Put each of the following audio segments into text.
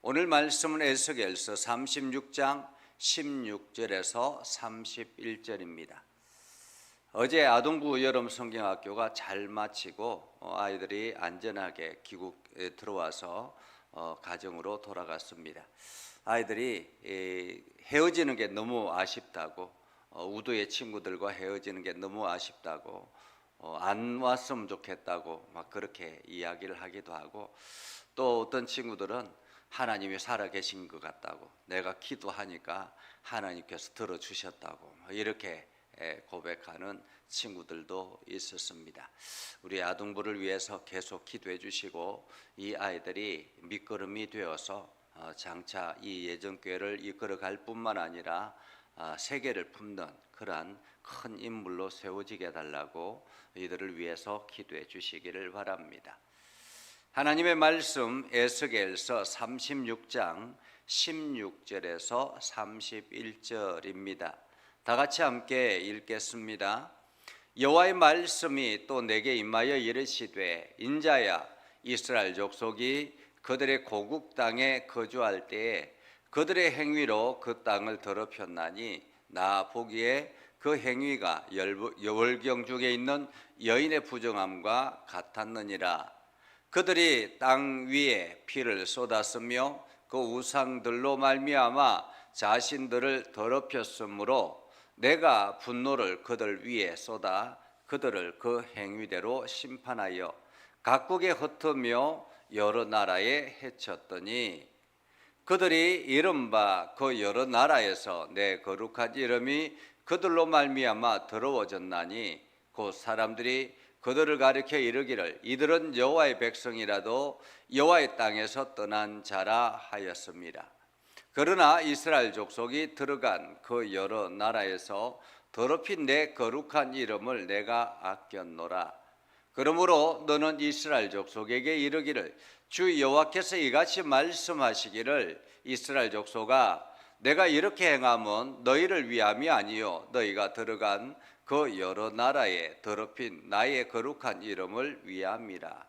오늘 말씀은 에스겔서 36장 16절에서 31절입니다. 어제 아동부 여름 성경학교가 잘 마치고 아이들이 안전하게 귀국에 들어와서 가정으로 돌아갔습니다. 아이들이 헤어지는 게 너무 아쉽다고, 우도의 친구들과 헤어지는 게 너무 아쉽다고, 안 왔으면 좋겠다고 막 그렇게 이야기를 하기도 하고, 또 어떤 친구들은 하나님이 살아계신 것 같다고, 내가 기도하니까 하나님께서 들어주셨다고 이렇게 고백하는 친구들도 있었습니다. 우리 아동부를 위해서 계속 기도해 주시고, 이 아이들이 밑거름이 되어서 장차 이 예정교회를 이끌어갈 뿐만 아니라 세계를 품는 그러한 큰 인물로 세워지게 해달라고 이들을 위해서 기도해 주시기를 바랍니다. 하나님의 말씀 에스겔서 36장 16절에서 31절입니다. 다 같이 함께 읽겠습니다. 여호와의 말씀이 또 내게 임하여 이르시되, 인자야, 이스라엘 족속이 그들의 고국 땅에 거주할 때에 그들의 행위로 그 땅을 더럽혔나니 나 보기에 그 행위가 여월경 중에 있는 여인의 부정함과 같았느니라. 그들이 땅 위에 피를 쏟았으며 그 우상들로 말미암아 자신들을 더럽혔으므로 내가 분노를 그들 위에 쏟아 그들을 그 행위대로 심판하여 각국에 흩으며 여러 나라에 해쳤더니, 그들이 이른바 그 여러 나라에서 내 거룩한 이름이 그들로 말미암아 더러워졌나니 곧 사람들이 그들을 가리켜 이르기를 이들은 여호와의 백성이라도 여호와의 땅에서 떠난 자라 하였습니다. 그러나 이스라엘 족속이 들어간 그 여러 나라에서 더럽힌 내 거룩한 이름을 내가 아꼈노라. 그러므로 너는 이스라엘 족속에게 이르기를, 주 여호와께서 이같이 말씀하시기를, 이스라엘 족속아, 내가 이렇게 행함은 너희를 위함이 아니요 너희가 들어간 그 여러 나라에 더럽힌 나의 거룩한 이름을 위함이라.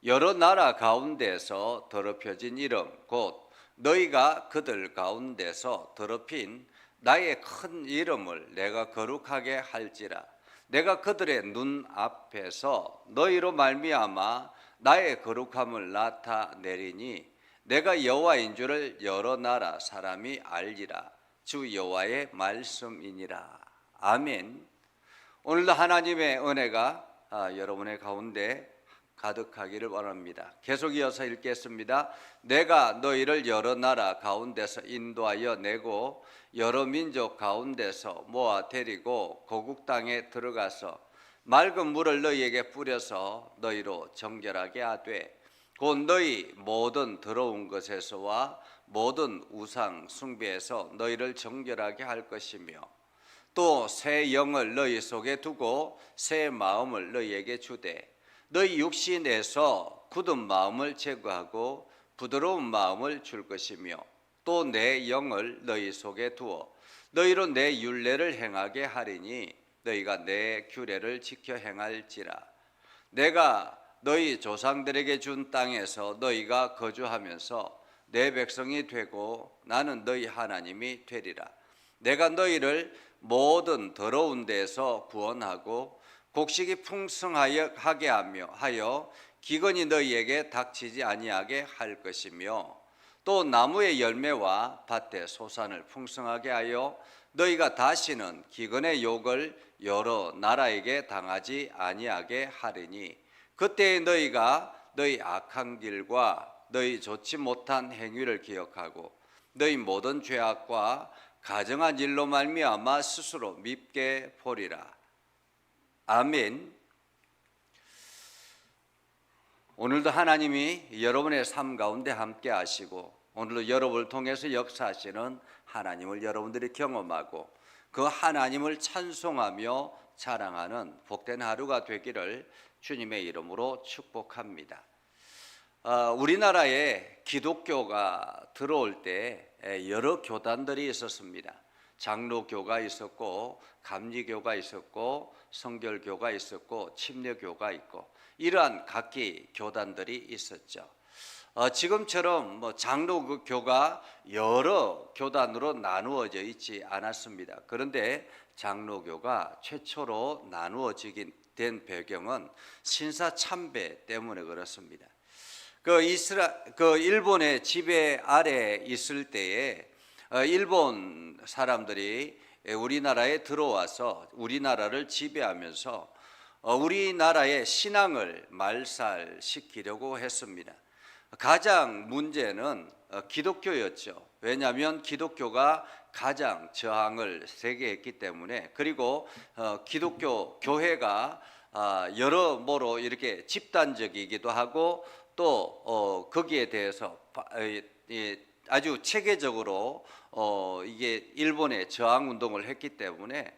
여러 나라 가운데서 더럽혀진 이름, 곧 너희가 그들 가운데서 더럽힌 나의 큰 이름을 내가 거룩하게 할지라. 내가 그들의 눈 앞에서 너희로 말미암아 나의 거룩함을 나타내리니 내가 여호와인 줄을 여러 나라 사람이 알리라. 주 여호와의 말씀이니라. 아멘. 오늘도 하나님의 은혜가 여러분의 가운데 가득하기를 원합니다. 계속 이어서 읽겠습니다. 내가 너희를 여러 나라 가운데서 인도하여 내고 여러 민족 가운데서 모아 데리고 고국 땅에 들어가서 맑은 물을 너희에게 뿌려서 너희로 정결하게 하되, 곧 너희 모든 더러운 것에서와 모든 우상 숭배에서 너희를 정결하게 할 것이며, 또 새 영을 너희 속에 두고 새 마음을 너희에게 주되, 너희 육신에서 굳은 마음을 제거하고 부드러운 마음을 줄 것이며, 또 내 영을 너희 속에 두어 너희로 내 율례를 행하게 하리니 너희가 내 규례를 지켜 행할지라. 내가 너희 조상들에게 준 땅에서 너희가 거주하면서 내 백성이 되고 나는 너희 하나님이 되리라. 내가 너희를 모든 더러운 데에서 구원하고 곡식이 풍성하게 하여 기근이 너희에게 닥치지 아니하게 할 것이며, 또 나무의 열매와 밭의 소산을 풍성하게 하여 너희가 다시는 기근의 욕을 여러 나라에게 당하지 아니하게 하리니, 그때 너희가 너희 악한 길과 너희 좋지 못한 행위를 기억하고 너희 모든 죄악과 가정한 일로 말미암아 스스로 밉게 보리라. 아멘. 오늘도 하나님이 여러분의 삶 가운데 함께 하시고, 오늘도 여러분을 통해서 역사하시는 하나님을 여러분들이 경험하고 그 하나님을 찬송하며 자랑하는 복된 하루가 되기를 주님의 이름으로 축복합니다. 우리나라에 기독교가 들어올 때 여러 교단들이 있었습니다. 장로교가 있었고, 감리교가 있었고, 성결교가 있었고, 침례교가 있고, 이러한 각기 교단들이 있었죠. 지금처럼 장로교가 여러 교단으로 나누어져 있지 않았습니다. 그런데 장로교가 최초로 나누어지게 된 배경은 신사 참배 때문에 그렇습니다. 그 일본의 지배 아래 있을 때에 일본 사람들이 우리나라에 들어와서 우리나라를 지배하면서 우리나라의 신앙을 말살시키려고 했습니다. 가장 문제는 기독교였죠. 왜냐하면 기독교가 가장 저항을 세게 했기 때문에, 그리고 기독교 교회가 여러모로 이렇게 집단적이기도 하고 또 거기에 대해서 아주 체계적으로 이게 일본의 저항 운동을 했기 때문에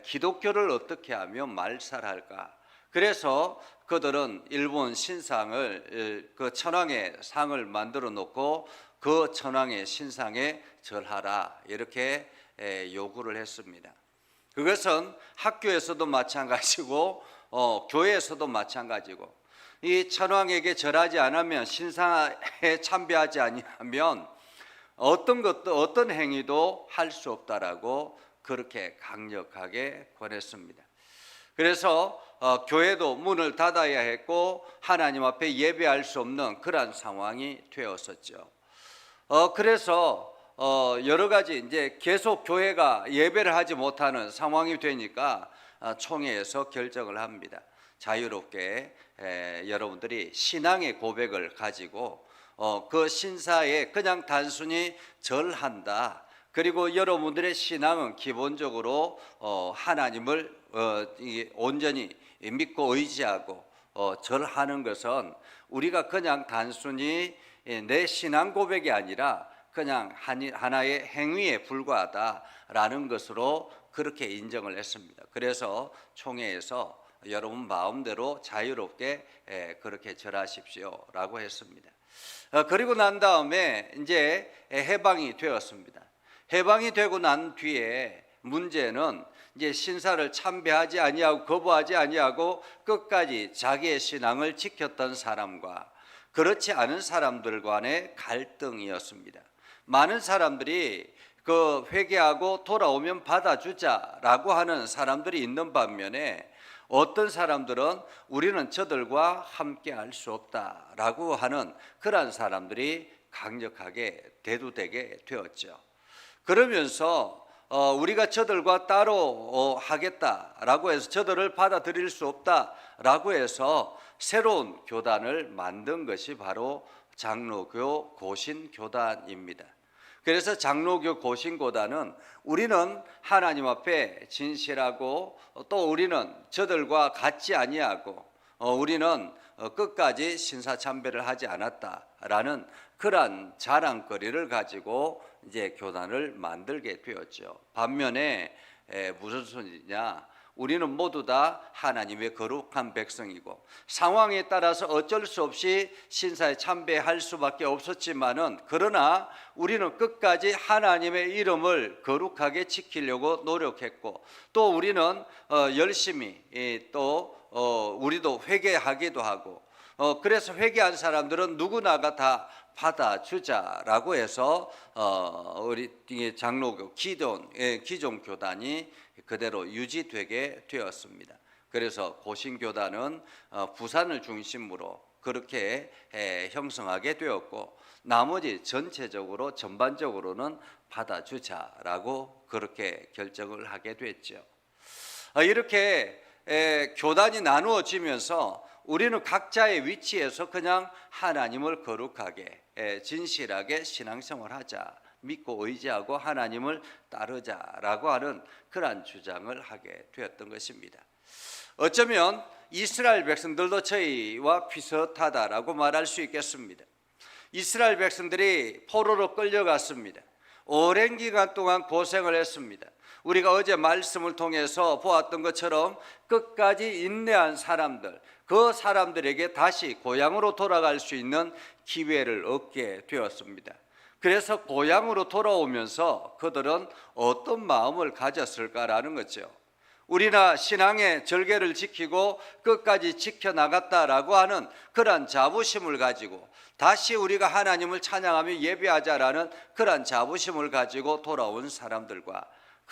기독교를 어떻게 하면 말살할까? 그래서 그들은 일본 신상을 그 천황의 상을 만들어 놓고 그 천황의 신상에 절하라 이렇게 요구를 했습니다. 그것은 학교에서도 마찬가지고 교회에서도 마찬가지고, 이 천황에게 절하지 않으면, 신상에 참배하지 아니하면 어떤 행위도 할 수 없다라고 그렇게 강력하게 권했습니다. 그래서 교회도 문을 닫아야 했고 하나님 앞에 예배할 수 없는 그러한 상황이 되었었죠. 그래서 여러 가지 이제 계속 교회가 예배를 하지 못하는 상황이 되니까 총회에서 결정을 합니다. 자유롭게 여러분들이 신앙의 고백을 가지고 그 신사에 그냥 단순히 절한다. 그리고 여러분들의 신앙은 기본적으로 하나님을 온전히 믿고 의지하고 절하는 것은 우리가 그냥 단순히 내 신앙 고백이 아니라 그냥 하나의 행위에 불과하다라는 것으로 그렇게 인정을 했습니다. 그래서 총회에서 여러분 마음대로 자유롭게 그렇게 절하십시오라고 했습니다. 그리고 난 다음에 이제 해방이 되었습니다. 해방이 되고 난 뒤에 문제는 이제 신사를 참배하지 아니하고 거부하지 아니하고 끝까지 자기의 신앙을 지켰던 사람과 그렇지 않은 사람들 간의 갈등이었습니다. 많은 사람들이 그 회개하고 돌아오면 받아주자라고 하는 사람들이 있는 반면에, 어떤 사람들은 우리는 저들과 함께 할 수 없다라고 하는 그러한 사람들이 강력하게 대두되게 되었죠. 그러면서 우리가 저들과 따로 하겠다라고 해서 저들을 받아들일 수 없다라고 해서 새로운 교단을 만든 것이 바로 장로교 고신교단입니다. 그래서 장로교 고신교단은 우리는 하나님 앞에 진실하고 또 우리는 저들과 같지 아니하고 우리는 끝까지 신사참배를 하지 않았다라는 그러한 자랑거리를 가지고 이제 교단을 만들게 되었죠. 반면에 무슨 소리냐? 우리는 모두 다 하나님의 거룩한 백성이고 상황에 따라서 어쩔 수 없이 신사에 참배할 수밖에 없었지만은, 그러나 우리는 끝까지 하나님의 이름을 거룩하게 지키려고 노력했고, 또 우리는 열심히 또 우리도 회개하기도 하고, 그래서 회개한 사람들은 누구나가 다 받아주자라고 해서 우리 장로교 기존 교단이 그대로 유지되게 되었습니다. 그래서 고신교단은 부산을 중심으로 그렇게 형성하게 되었고, 나머지 전반적으로는 받아주자라고 그렇게 결정을 하게 됐죠. 이렇게 교단이 나누어지면서 우리는 각자의 위치에서 그냥 하나님을 거룩하게 진실하게 신앙생활하자, 믿고 의지하고 하나님을 따르자라고 하는 그러한 주장을 하게 되었던 것입니다. 어쩌면 이스라엘 백성들도 저희와 비슷하다라고 말할 수 있겠습니다. 이스라엘 백성들이 포로로 끌려갔습니다. 오랜 기간 동안 고생을 했습니다. 우리가 어제 말씀을 통해서 보았던 것처럼 끝까지 인내한 사람들, 그 사람들에게 다시 고향으로 돌아갈 수 있는 기회를 얻게 되었습니다. 그래서 고향으로 돌아오면서 그들은 어떤 마음을 가졌을까라는 거죠. 우리나 신앙의 절개를 지키고 끝까지 지켜나갔다라고 하는 그러한 자부심을 가지고 다시 우리가 하나님을 찬양하며 예배하자라는 그러한 자부심을 가지고 돌아온 사람들과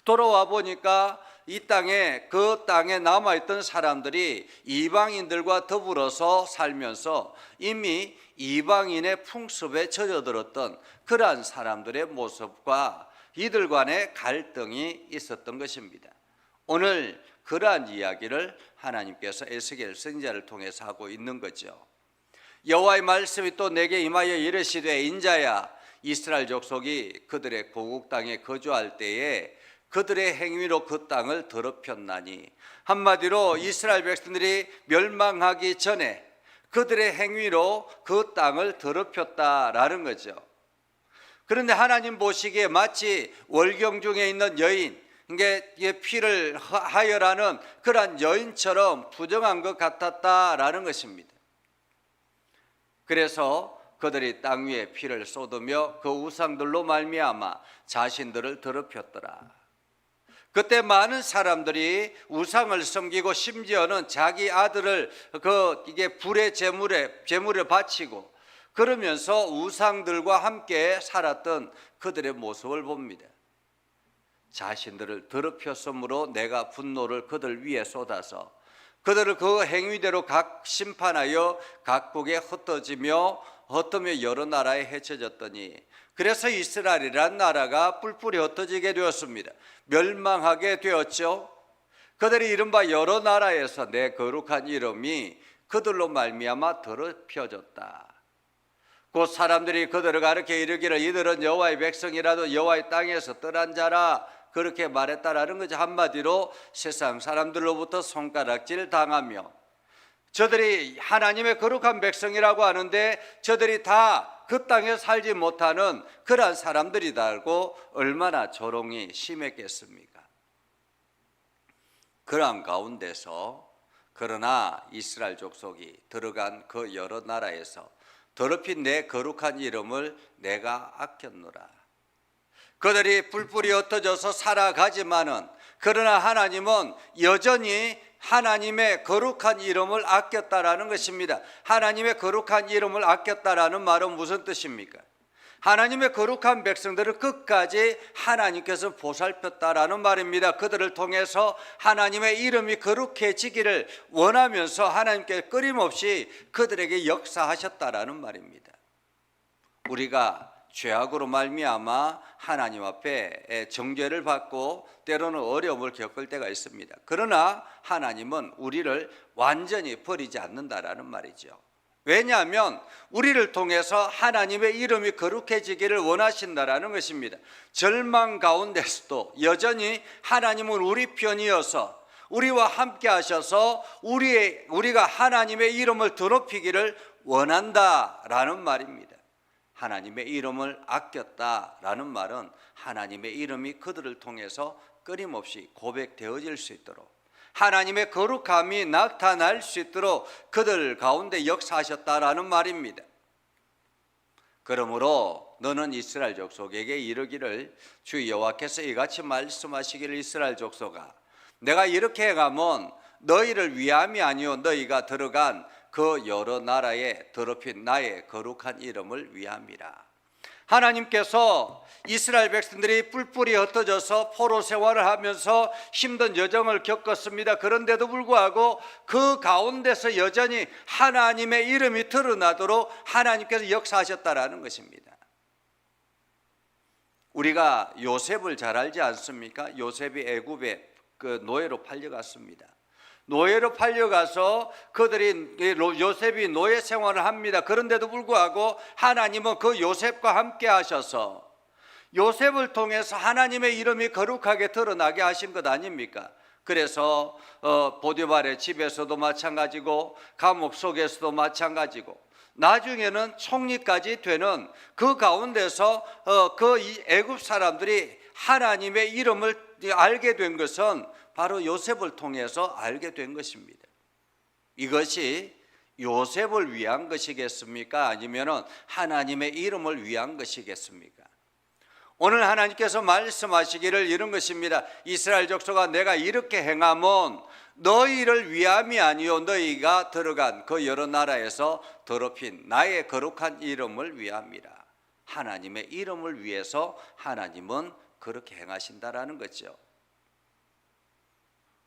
돌아와 보니까 이 땅에 그 땅에 남아있던 사람들이 이방인들과 더불어서 살면서 이미 이방인의 풍습에 젖어들었던 그러한 사람들의 모습과 이들 간의 갈등이 있었던 것입니다. 오늘 그러한 이야기를 하나님께서 에스겔 선지자를 통해서 하고 있는 거죠. 여호와의 말씀이 또 내게 임하여 이르시되 인자야, 이스라엘 족속이 그들의 고국 땅에 거주할 때에 그들의 행위로 그 땅을 더럽혔나니, 한마디로 이스라엘 백성들이 멸망하기 전에 그들의 행위로 그 땅을 더럽혔다라는 거죠. 그런데 하나님 보시기에 마치 월경 중에 있는 여인, 이게 피를 하여라는 그러한 여인처럼 부정한 것 같았다라는 것입니다. 그래서 그들이 땅 위에 피를 쏟으며 그 우상들로 말미암아 자신들을 더럽혔더라. 그때 많은 사람들이 우상을 섬기고 심지어는 자기 아들을 이게 불의 제물에 바치고 그러면서 우상들과 함께 살았던 그들의 모습을 봅니다. 자신들을 더럽혔으므로 내가 분노를 그들 위에 쏟아서 그들을 그 행위대로 각 심판하여 각국에 흩어지며 여러 나라에 헤쳐졌더니, 그래서 이스라엘이란 나라가 뿔뿔이 흩어지게 되었습니다. 멸망하게 되었죠. 그들이 이른바 여러 나라에서 내 거룩한 이름이 그들로 말미암아 더럽혀졌다. 곧 사람들이 그들을 가르쳐 이르기를 이들은 여호와의 백성이라도 여호와의 땅에서 떠난 자라, 그렇게 말했다라는 거죠. 한마디로 세상 사람들로부터 손가락질 당하며, 저들이 하나님의 거룩한 백성이라고 하는데 저들이 다 그 땅에 살지 못하는 그러한 사람들이다 알고 얼마나 조롱이 심했겠습니까? 그러한 가운데서 그러나 이스라엘 족속이 들어간 그 여러 나라에서 더럽힌 내 거룩한 이름을 내가 아꼈노라. 그들이 뿔뿔이 흩어져서 살아가지만은, 그러나 하나님은 여전히 하나님의 거룩한 이름을 아꼈다라는 것입니다. 하나님의 거룩한 이름을 아꼈다라는 말은 무슨 뜻입니까? 하나님의 거룩한 백성들을 끝까지 하나님께서 보살폈다라는 말입니다. 그들을 통해서 하나님의 이름이 거룩해지기를 원하면서 하나님께 끊임없이 그들에게 역사하셨다라는 말입니다. 우리가 죄악으로 말미암아 하나님 앞에 정죄를 받고 때로는 어려움을 겪을 때가 있습니다. 그러나 하나님은 우리를 완전히 버리지 않는다라는 말이죠. 왜냐하면 우리를 통해서 하나님의 이름이 거룩해지기를 원하신다라는 것입니다. 절망 가운데서도 여전히 하나님은 우리 편이어서 우리와 함께 하셔서 우리가 하나님의 이름을 더럽히기를 원한다라는 말입니다. 하나님의 이름을 아꼈다라는 말은 하나님의 이름이 그들을 통해서 끊임없이 고백되어질 수 있도록, 하나님의 거룩함이 나타날 수 있도록 그들 가운데 역사하셨다라는 말입니다. 그러므로 너는 이스라엘 족속에게 이르기를, 주 여호와께서 이같이 말씀하시기를, 이스라엘 족속아, 내가 이렇게 행하면 너희를 위함이 아니요 너희가 들어간 그 여러 나라에 더럽힌 나의 거룩한 이름을 위함이라. 하나님께서 이스라엘 백성들이 뿔뿔이 흩어져서 포로 생활을 하면서 힘든 여정을 겪었습니다. 그런데도 불구하고 그 가운데서 여전히 하나님의 이름이 드러나도록 하나님께서 역사하셨다라는 것입니다. 우리가 요셉을 잘 알지 않습니까? 요셉이 애굽에 그 노예로 팔려갔습니다. 노예로 팔려가서 그들이 요셉이 노예 생활을 합니다. 그런데도 불구하고 하나님은 그 요셉과 함께 하셔서 요셉을 통해서 하나님의 이름이 거룩하게 드러나게 하신 것 아닙니까? 그래서 보디발의 집에서도 마찬가지고 감옥 속에서도 마찬가지고 나중에는 총리까지 되는 그 가운데서 그 애굽 사람들이 하나님의 이름을 알게 된 것은 바로 요셉을 통해서 알게 된 것입니다. 이것이 요셉을 위한 것이겠습니까? 아니면 하나님의 이름을 위한 것이겠습니까? 오늘 하나님께서 말씀하시기를 이런 것입니다. 이스라엘 족속아, 내가 이렇게 행하면 너희를 위함이 아니요 너희가 들어간 그 여러 나라에서 더럽힌 나의 거룩한 이름을 위함이라. 하나님의 이름을 위해서 하나님은 그렇게 행하신다라는 거죠.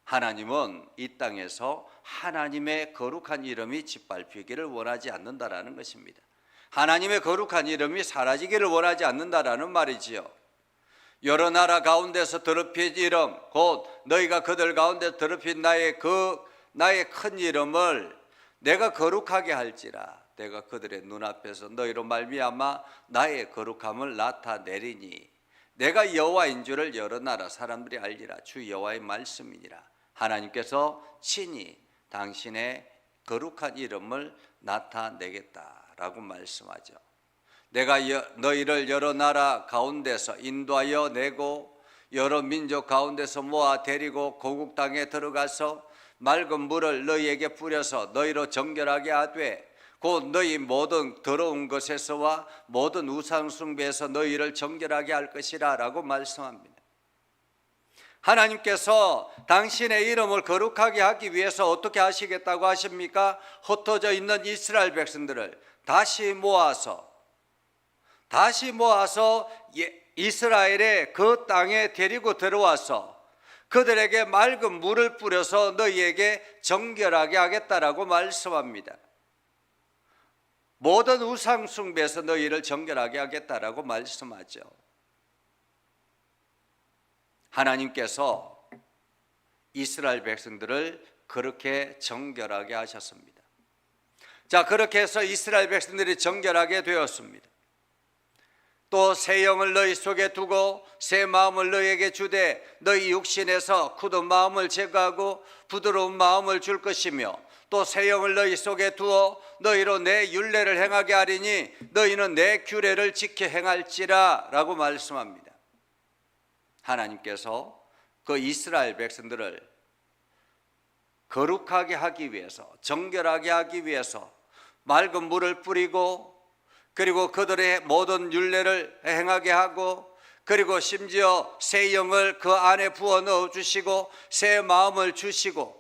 하나님은 이 땅에서 하나님의 거룩한 이름이 짓밟히기를 원하지 않는다라는 것입니다. 하나님의 거룩한 이름이 사라지기를 원하지 않는다라는 말이지요. 여러 나라 가운데서 더럽힌 이름, 곧 너희가 그들 가운데 더럽힌 나의 큰 이름을 내가 거룩하게 할지라. 내가 그들의 눈앞에서 너희로 말미암아 나의 거룩함을 나타내리니 내가 여호와인 줄을 여러 나라 사람들이 알리라. 주 여호와의 말씀이니라. 하나님께서 친히 당신의 거룩한 이름을 나타내겠다라고 말씀하죠. 내가 너희를 여러 나라 가운데서 인도하여 내고 여러 민족 가운데서 모아 데리고 고국 땅에 들어가서 맑은 물을 너희에게 뿌려서 너희로 정결하게 하되 곧 너희 모든 더러운 것에서와 모든 우상 숭배에서 너희를 정결하게 할 것이라 라고 말씀합니다. 하나님께서 당신의 이름을 거룩하게 하기 위해서 어떻게 하시겠다고 하십니까? 흩어져 있는 이스라엘 백성들을 다시 모아서 이스라엘의 그 땅에 데리고 들어와서 그들에게 맑은 물을 뿌려서 너희에게 정결하게 하겠다라고 말씀합니다. 모든 우상 숭배에서 너희를 정결하게 하겠다라고 말씀하죠. 하나님께서 이스라엘 백성들을 그렇게 정결하게 하셨습니다. 자, 그렇게 해서 이스라엘 백성들이 정결하게 되었습니다. 또 새 영을 너희 속에 두고 새 마음을 너희에게 주되 너희 육신에서 굳은 마음을 제거하고 부드러운 마음을 줄 것이며 또 새 영을 너희 속에 두어 너희로 내 율례를 행하게 하리니 너희는 내 규례를 지켜 행할지라 라고 말씀합니다. 하나님께서 그 이스라엘 백성들을 거룩하게 하기 위해서, 정결하게 하기 위해서 맑은 물을 뿌리고 그리고 그들의 모든 율례를 행하게 하고 그리고 심지어 새 영을 그 안에 부어 넣어 주시고 새 마음을 주시고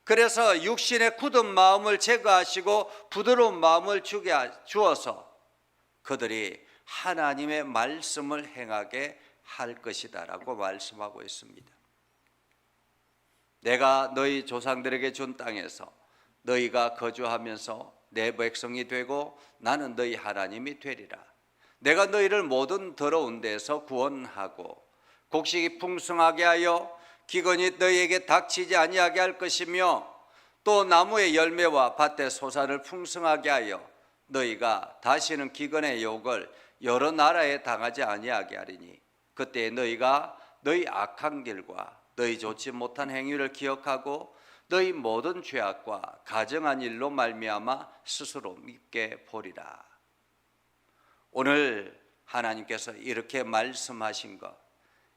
그래서 육신의 굳은 마음을 제거하시고 부드러운 마음을 주어서 그들이 하나님의 말씀을 행하게 할 것이다 라고 말씀하고 있습니다. 내가 너희 조상들에게 준 땅에서 너희가 거주하면서 내 백성이 되고 나는 너희 하나님이 되리라. 내가 너희를 모든 더러운 데서 구원하고 곡식이 풍성하게 하여 기근이 너희에게 닥치지 아니하게 할 것이며 또 나무의 열매와 밭의 소산을 풍성하게 하여 너희가 다시는 기근의 욕을 여러 나라에 당하지 아니하게 하리니 그때 너희가 너희 악한 길과 너희 좋지 못한 행위를 기억하고 너희 모든 죄악과 가정한 일로 말미암아 스스로 밉게 보리라. 오늘 하나님께서 이렇게 말씀하신 것,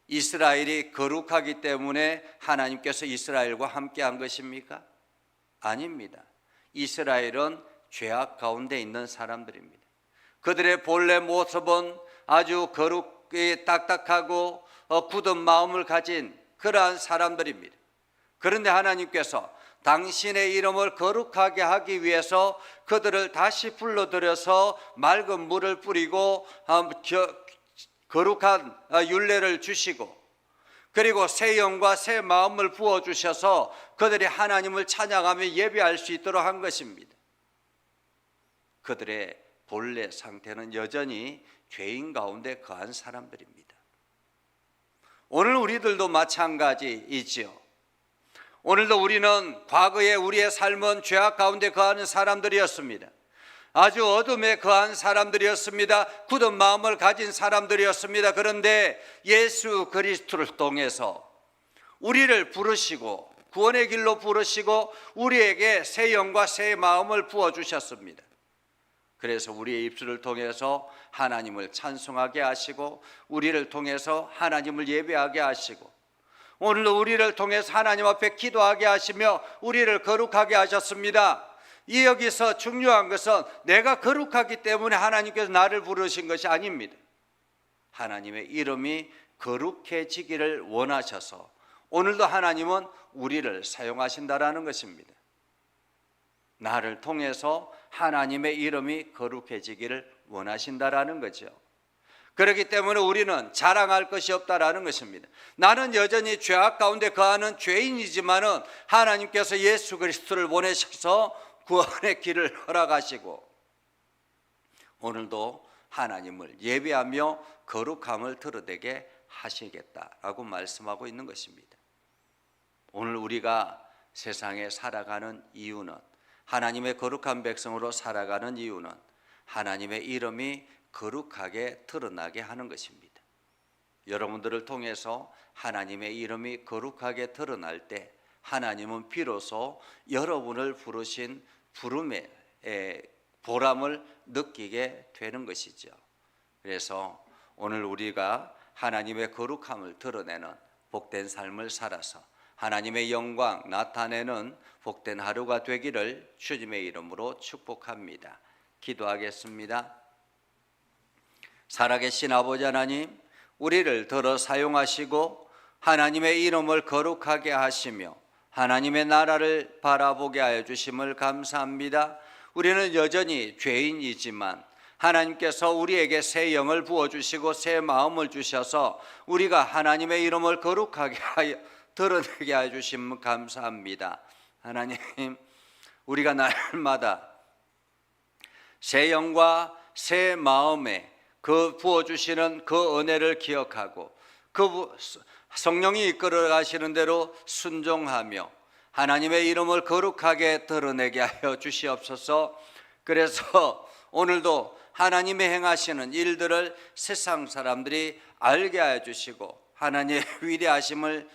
이스라엘이 거룩하기 때문에 하나님께서 이스라엘과 함께 한 것입니까? 아닙니다. 이스라엘은 죄악 가운데 있는 사람들입니다. 그들의 본래 모습은 아주 거룩히 딱딱하고 굳은 마음을 가진 그러한 사람들입니다. 그런데 하나님께서 당신의 이름을 거룩하게 하기 위해서 그들을 다시 불러들여서 맑은 물을 뿌리고 거룩한 율례를 주시고 그리고 새 영과 새 마음을 부어주셔서 그들이 하나님을 찬양하며 예배할 수 있도록 한 것입니다. 그들의 본래 상태는 여전히 죄인 가운데 거한 사람들입니다. 오늘 우리들도 마찬가지이지요. 오늘도 우리는 과거에 우리의 삶은 죄악 가운데 거하는 사람들이었습니다. 아주 어둠에 거한 사람들이었습니다. 굳은 마음을 가진 사람들이었습니다. 그런데 예수 그리스도를 통해서 우리를 부르시고 구원의 길로 부르시고 우리에게 새 영과 새 마음을 부어주셨습니다. 그래서 우리의 입술을 통해서 하나님을 찬송하게 하시고 우리를 통해서 하나님을 예배하게 하시고 오늘도 우리를 통해서 하나님 앞에 기도하게 하시며 우리를 거룩하게 하셨습니다. 이 여기서 중요한 것은 내가 거룩하기 때문에 하나님께서 나를 부르신 것이 아닙니다. 하나님의 이름이 거룩해지기를 원하셔서 오늘도 하나님은 우리를 사용하신다라는 것입니다. 나를 통해서 하나님의 이름이 거룩해지기를 원하신다라는 거죠. 그렇기 때문에 우리는 자랑할 것이 없다라는 것입니다. 나는 여전히 죄악 가운데 거하는 죄인이지만은 하나님께서 예수 그리스도를 보내셔서 구원의 길을 허락하시고 오늘도 하나님을 예배하며 거룩함을 드러내게 하시겠다라고 말씀하고 있는 것입니다. 오늘 우리가 세상에 살아가는 이유는, 하나님의 거룩한 백성으로 살아가는 이유는 하나님의 이름이 거룩하게 드러나게 하는 것입니다. 여러분들을 통해서 하나님의 이름이 거룩하게 드러날 때 하나님은 비로소 여러분을 부르신 부름의 보람을 느끼게 되는 것이죠. 그래서 오늘 우리가 하나님의 거룩함을 드러내는 복된 삶을 살아서 하나님의 영광 나타내는 복된 하루가 되기를 주님의 이름으로 축복합니다. 기도하겠습니다. 살아계신 아버지 하나님, 우리를 들어 사용하시고 하나님의 이름을 거룩하게 하시며 하나님의 나라를 바라보게 하여 주심을 감사합니다. 우리는 여전히 죄인이지만 하나님께서 우리에게 새 영을 부어주시고 새 마음을 주셔서 우리가 하나님의 이름을 거룩하게 하여 드러내게 하여 주심을 감사합니다. 하나님, 우리가 날마다 새 영과 새 마음에 그 부어주시는 그 은혜를 기억하고 그 성령이 이끌어 가시는 대로 순종하며 하나님의 이름을 거룩하게 드러내게 하여 주시옵소서. 그래서 오늘도 하나님의 행하시는 일들을 세상 사람들이 알게 하여 주시고 하나님의 위대하심을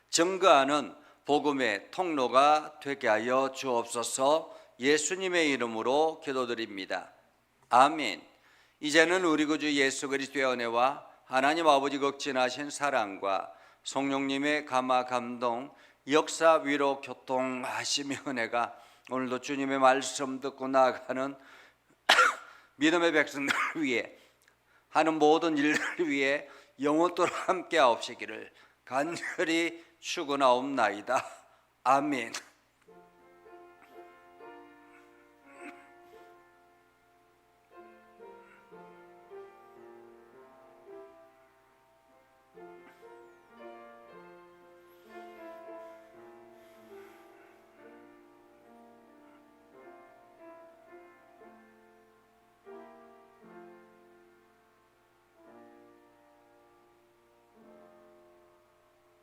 증거하는 복음의 통로가 되게 하여 주옵소서. 예수님의 이름으로 기도드립니다. 아멘. 이제는 우리 구주 예수 그리스도의 은혜와 하나님 아버지 극진하신 사랑과 성령님의 감화 감동 역사 위로 교통하심의 은혜가 오늘도 주님의 말씀 듣고 나아가는 믿음의 백성들을 위해 하는 모든 일들을 위해 영원토록 함께 하옵시기를 간절히 축원하옵나이다. 아멘.